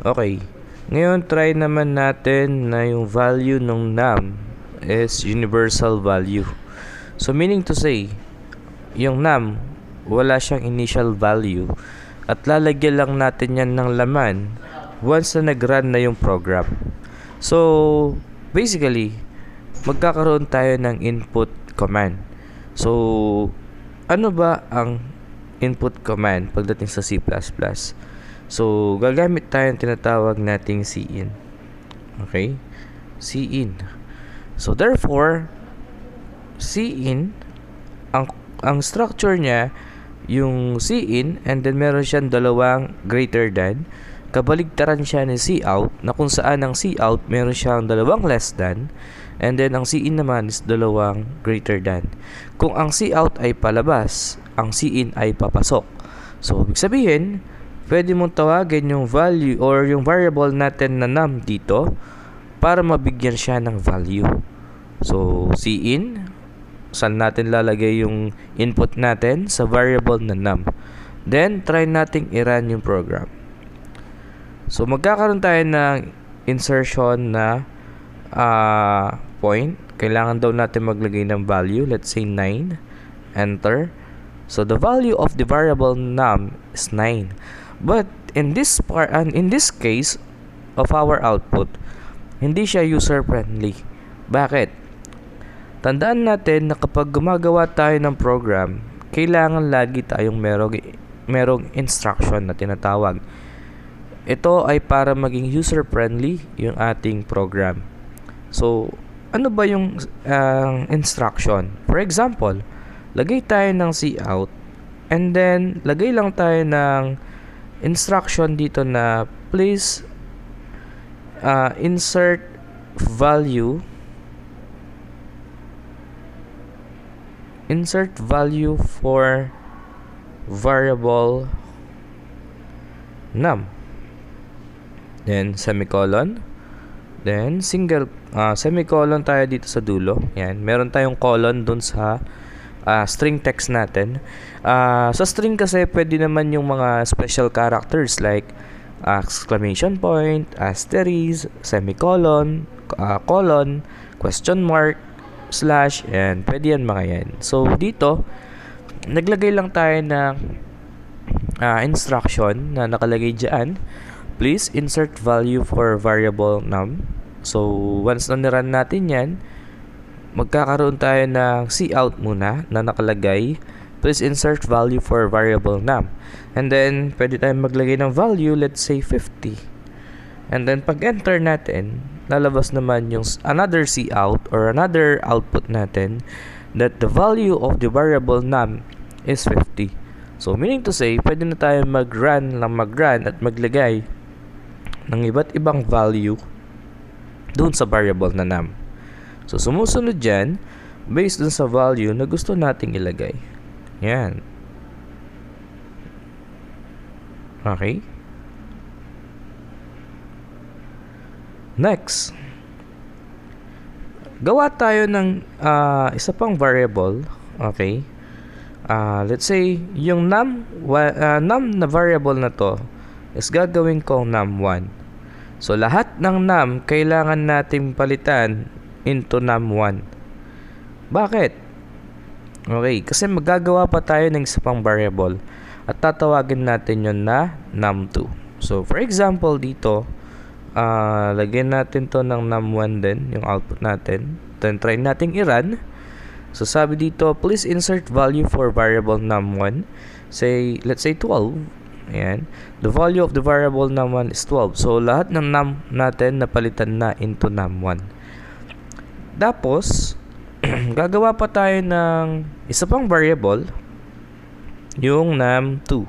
Okay. Ngayon, try naman natin na yung value ng num is universal value. So, meaning to say, yung num, wala siyang initial value at lalagyan lang natin yan ng laman once na nag-run na yung program. So, basically, magkakaroon tayo ng input command. So, ano ba ang input command pagdating sa C++? So, gagamit tayo ng tinatawag nating cin. Okay? Cin. So, therefore, cin, ang structure niya, yung cin, and then meron siyang dalawang greater than. Kabaligtaran siya ni cout, na kung saan ang cout, meron siyang dalawang less than, and then ang cin naman is dalawang greater than. Kung ang cout ay palabas, ang cin ay papasok. So, ibig sabihin, pwede mong tawagin yung value or yung variable natin na num dito para mabigyan siya ng value. So, cin, saan natin lalagay yung input natin? Sa variable na num. Then, try nating i-run yung program. So, magkakaroon tayo ng insertion na point. Kailangan daw natin maglagay ng value. Let's say 9. Enter. So, the value of the variable num is 9. But in this case of our output, hindi siya user-friendly. Bakit? Tandaan natin na kapag gumagawa tayo ng program, kailangan lagi tayong merong instruction na tinatawag. Ito ay para maging user-friendly yung ating program. So, ano ba yung instruction? For example, lagay tayo ng cout and then lagay lang tayo ng instruction dito na please insert value for variable num, then semicolon, then semicolon tayo dito sa dulo. Yan, meron tayong colon dun sa string text natin. Sa string kasi pwede naman yung mga special characters like exclamation point, asterisk, semicolon, colon, question mark, slash, and pwede yan mga yan. So, dito, naglagay lang tayo ng instruction na nakalagay dyan. Please insert value for variable num. So, once na nirun natin yan, magkakaroon tayo ng cout muna na nakalagay. Please insert value for variable num. And then, pwede tayong maglagay ng value, let's say 50. And then, pag enter natin, lalabas naman yung another cout or another output natin that the value of the variable num is 50. So, meaning to say, pwede na tayo mag-run at maglagay ng iba't ibang value dun sa variable na num. So, sumusunod dyan based dun sa value na gusto nating ilagay. Yan. Okay. Next. Gawa tayo ng isa pang variable. Okay. Let's say, yung num na variable na to is gagawin kong num1. So, lahat ng num kailangan natin palitan into num1. Bakit? Okay, kasi magagawa pa tayo ng isa pang variable at tatawagin natin yun na num2. So, for example, dito, lagyan natin to ng num1 din, yung output natin. Then, try natin i-run. So, sabi dito, please insert value for variable num1. Let's say 12. Ayan. The value of the variable num1 is 12. So, lahat ng num natin napalitan na into num1. Tapos, gagawa pa tayo ng isa pang variable, yung num2.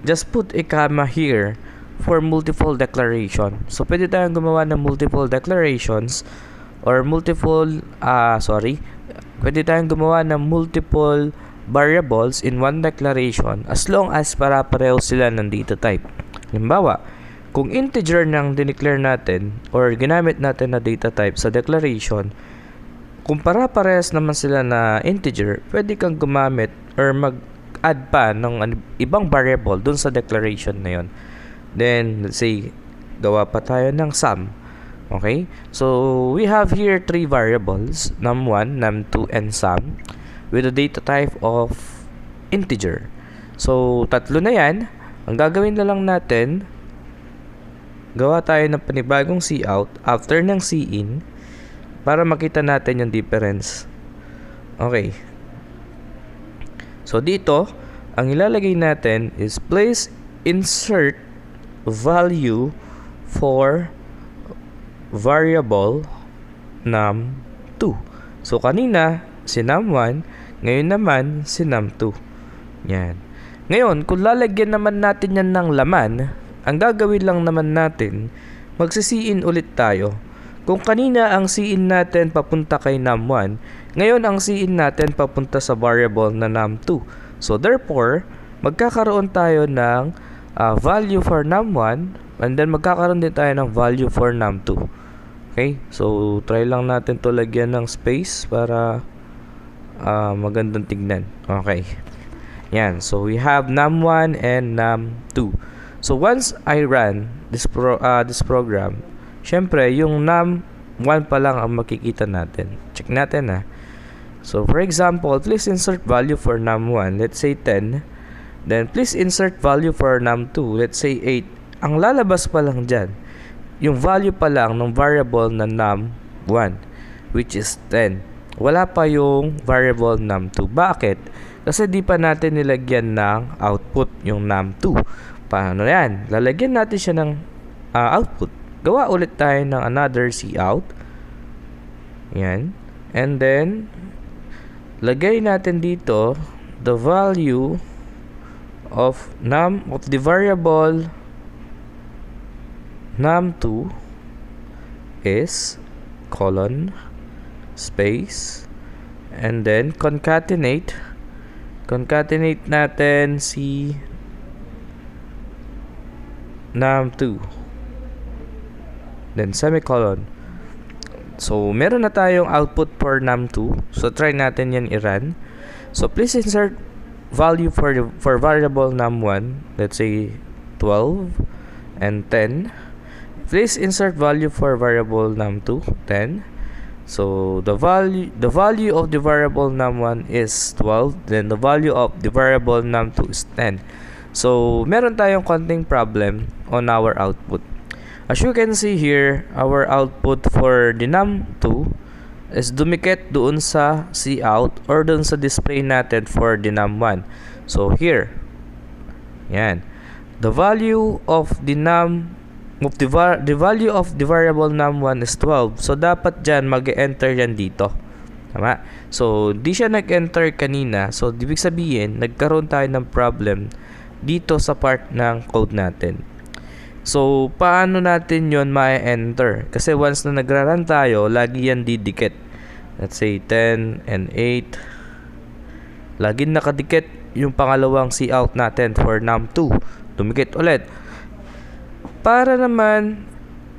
Just put a comma here for multiple declaration. So, pwede tayong gumawa ng multiple declarations or pwede tayong gumawa ng multiple variables in one declaration as long as para-pareho sila ng data type. Halimbawa, kung integer nang dineclare natin or ginamit natin na data type sa declaration, kung para-parehas naman sila na integer, pwede kang gumamit or mag-add pa ng ibang variable dun sa declaration na yon. Then, let's say, gawa pa tayo ng sum. Okay? So, we have here 3 variables, num1, num2, and sum, with a data type of integer. So, tatlo na yan. Ang gagawin na lang natin, gawa tayo ng panibagong cout after ng cin para makita natin yung difference. Okay. So, dito, ang ilalagay natin is place insert value for variable num2. So, kanina, si num1, ngayon naman, si num2. Yan. Ngayon, kung lalagyan naman natin yan ng laman, ang gagawin lang naman natin, magsisiin ulit tayo. Kung kanina ang siin natin papunta kay num1, ngayon ang siin natin papunta sa variable na num2. So, therefore, magkakaroon tayo ng value for num1, and then magkakaroon din tayo ng value for num2. Okay? So, try lang natin to lagyan ng space para magandang tignan. Okay. Yan. So, we have num1 and num2. So, once I run this program, syempre, yung num1 pa lang ang makikita natin. Check natin ha. So, for example, please insert value for num1. Let's say 10. Then, please insert value for num2. Let's say 8. Ang lalabas pa lang dyan, yung value pa lang ng variable na num1, which is 10. Wala pa yung variable num2. Bakit? Kasi di pa natin nilagyan ng output yung num2. Paano yan? Lalagyan natin siya ng output. Gawa ulit tayo ng another cout. Yan. And then, lagay natin dito the value of the variable num2 is colon space and then concatenate natin si num2 then semicolon. So meron na tayong output for num2. So try natin yan i-run. So please insert value for variable num1, let's say 12 and 10. Please insert value for variable num2, 10. So the value of the variable num1 is 12, then the value of the variable num2 is 10. So meron tayong konting problem on our output. As you can see here, our output for the num2 is dumikit doon sa cout or doon sa display natin for the num1. So here, yan. The value of the value of the variable num1 is 12. So dapat dyan mag-enter yan dito. Tama? So di siya nag-enter kanina. So ibig sabihin, nagkaroon tayo ng problem dito sa part ng code natin. So paano natin yon ma-enter? Kasi once na nagra-run tayo, lagi yan didikit. Let's say 10 and 8. Lagi nakadikit yung pangalawang cout natin for num2. Dumikit ulit. Para naman,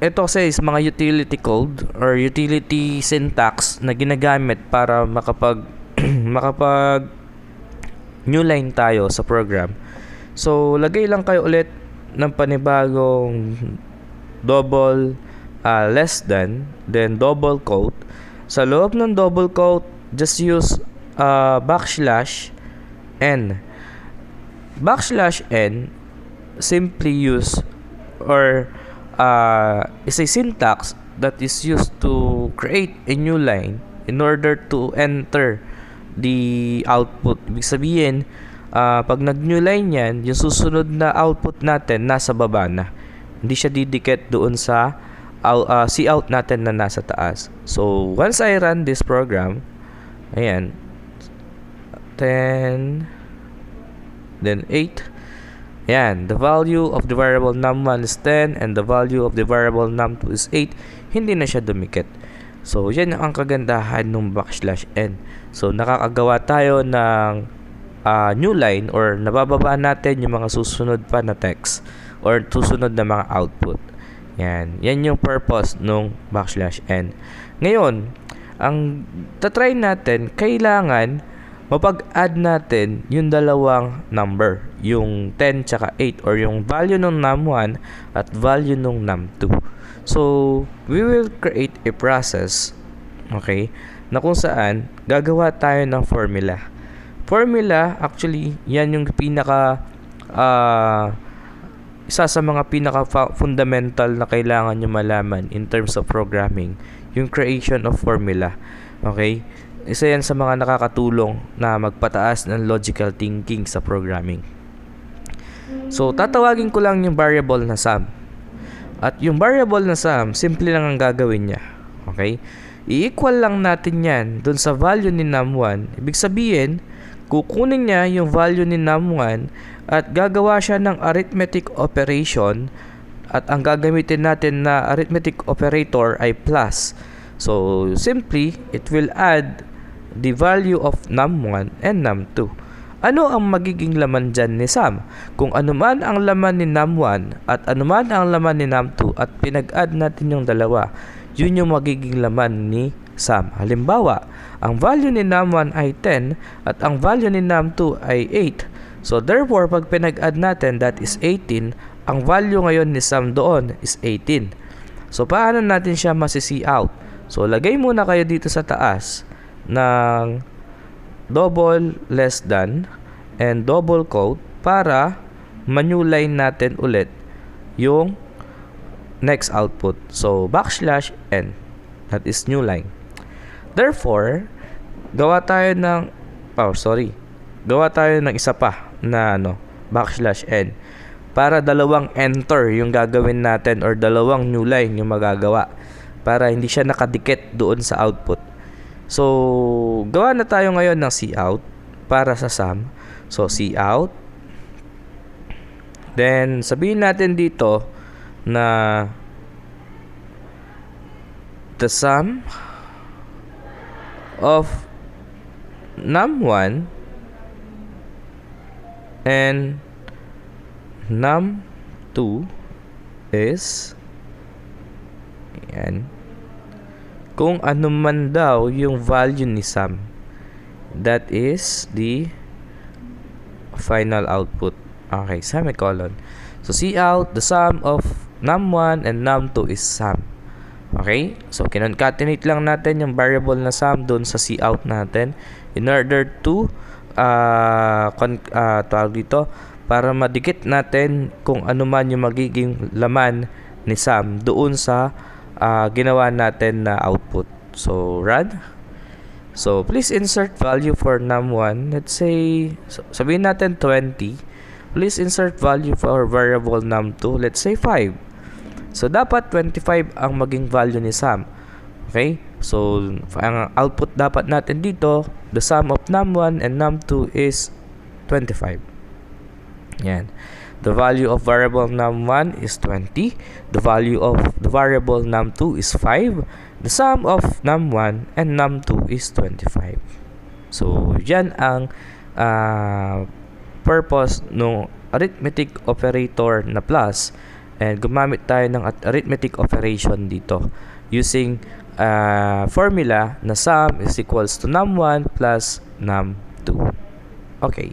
ito kasi is mga utility code or utility syntax na ginagamit para makapag new line tayo sa program. So, lagay lang kayo ulit ng panibagong double less than, then double quote. Sa loob ng double quote, just use backslash n. Backslash n simply use or is a syntax that is used to create a new line in order to enter the output. Ibig sabihin, pag nag-new line yan, yung susunod na output natin nasa baba na. Hindi siya didikit doon sa cout natin na nasa taas. So, once I run this program, ayan, 10, then 8, ayan, the value of the variable num1 is 10 and the value of the variable num2 is 8. Hindi na siya dumikit. So, yan ang kagandahan ng backslash n. So, nakakagawa tayo ng new line or nabababa natin yung mga susunod pa na text or susunod na mga output. Yan yung purpose nung backslash n. Ngayon, ang tatry natin, kailangan mapag-add natin yung dalawang number, yung 10 tsaka 8, or yung value ng num1 at value ng num2. So, we will create a process, okay, na kung saan gagawa tayo ng formula. Formula, actually, yan yung pinaka isa sa mga pinaka-fundamental na kailangan nyo malaman in terms of programming, yung creation of formula. Okay? Isa yan sa mga nakakatulong na magpataas ng logical thinking sa programming. So, tatawagin ko lang yung variable na sum. At yung variable na sum, simple lang ang gagawin niya. Okay? I-equal lang natin yan dun sa value ni num1. Ibig sabihin, kukunin niya yung value ni num1 at gagawa siya ng arithmetic operation, at ang gagamitin natin na arithmetic operator ay plus. So, simply, it will add the value of num1 and num2. Ano ang magiging laman dyan ni sum? Kung anuman ang laman ni num1 at anuman ang laman ni num2 at pinag-add natin yung dalawa, yun yung magiging laman ni sum. Halimbawa, ang value ni num1 ay 10 at ang value ni num2 ay 8. So, therefore, pag pinag-add natin, that is 18. Ang value ngayon ni sum doon is 18. So, paano natin siya masisi out? So, lagay muna kayo dito sa taas ng double less than and double quote para ma-new line natin ulit yung next output. So, backslash n. That is new line. Therefore, gawa tayo ng isa pa na backslash n para dalawang enter yung gagawin natin or dalawang new line yung magagawa para hindi siya nakadikit doon sa output. So, gawa na tayo ngayon ng cout para sa sum. So, cout. Then, sabihin natin dito na the sum of num1 and num2 is kung ano man daw yung value ni sum. That is the final output. Okay, semicolon. So, cout, the sum of num1 and num2 is sum. Okay? So, kinoncatenate lang natin yung variable na sum doon sa cout natin in order to tawag dito, para madikit natin kung ano man yung magiging laman ni sum doon sa ginawa natin na output. So, run. So, please insert value for num1. Let's say, sabihin natin 20. Please insert value for variable num2. Let's say 5. So, dapat 25 ang maging value ni sum. Okay? So, ang output dapat natin dito, the sum of num1 and num2 is 25. Yan. The value of variable num1 is 20. The value of the variable num2 is 5. The sum of num1 and num2 is 25. So, yan ang purpose ng arithmetic operator na plus. And gumamit tayo ng arithmetic operation dito using formula na sum is equals to num1 plus num2. Okay.